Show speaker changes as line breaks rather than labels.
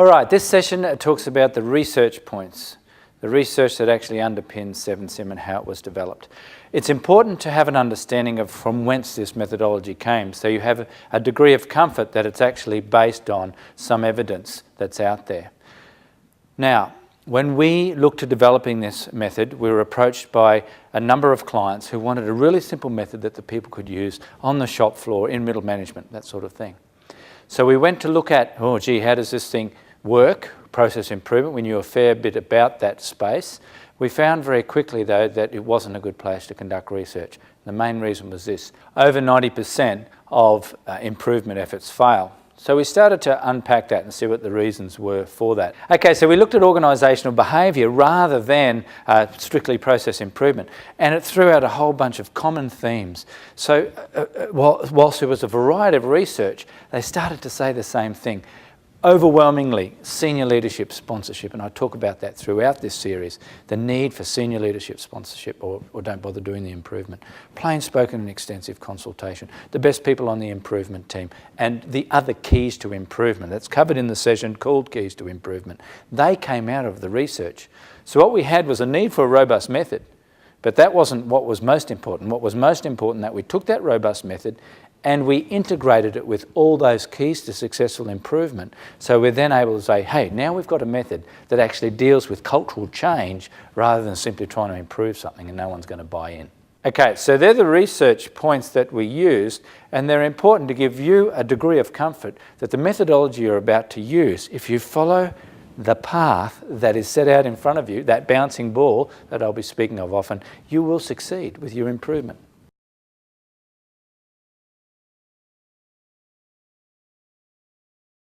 All right, this session talks about the research points, the research that actually underpins 7Sim and how it was developed. It's important to have an understanding of from whence this methodology came, so you have a degree of comfort that it's actually based on some evidence that's out there. Now, when we looked at developing this method, we were approached by a number of clients who wanted a really simple method that the people could use on the shop floor, in middle management, that sort of thing. So we went to look at, oh gee, how does this thing work, process improvement. We knew a fair bit about that space. We found very quickly, though, that it wasn't a good place to conduct research. The main reason was this: over 90% of improvement efforts fail. So we started to unpack that and see what the reasons were for that. Okay, so we looked at organisational behaviour rather than strictly process improvement, and it threw out a whole bunch of common themes. So whilst there was a variety of research, they started to say the same thing. Overwhelmingly, senior leadership sponsorship, and I talk about that throughout this series, the need for senior leadership sponsorship or don't bother doing the improvement. Plain spoken and extensive consultation, the best people on the improvement team, and the other keys to improvement. That's covered in the session called Keys to Improvement. They came out of the research. So what we had was a need for a robust method, but that wasn't what was most important. What was most important that we took that robust method and we integrated it with all those keys to successful improvement. So we're then able to say, hey, now we've got a method that actually deals with cultural change rather than simply trying to improve something and no one's going to buy in. Okay, so they're the research points that we used, and they're important to give you a degree of comfort that the methodology you're about to use, if you follow the path that is set out in front of you, that bouncing ball that I'll be speaking of often, you will succeed with your improvement.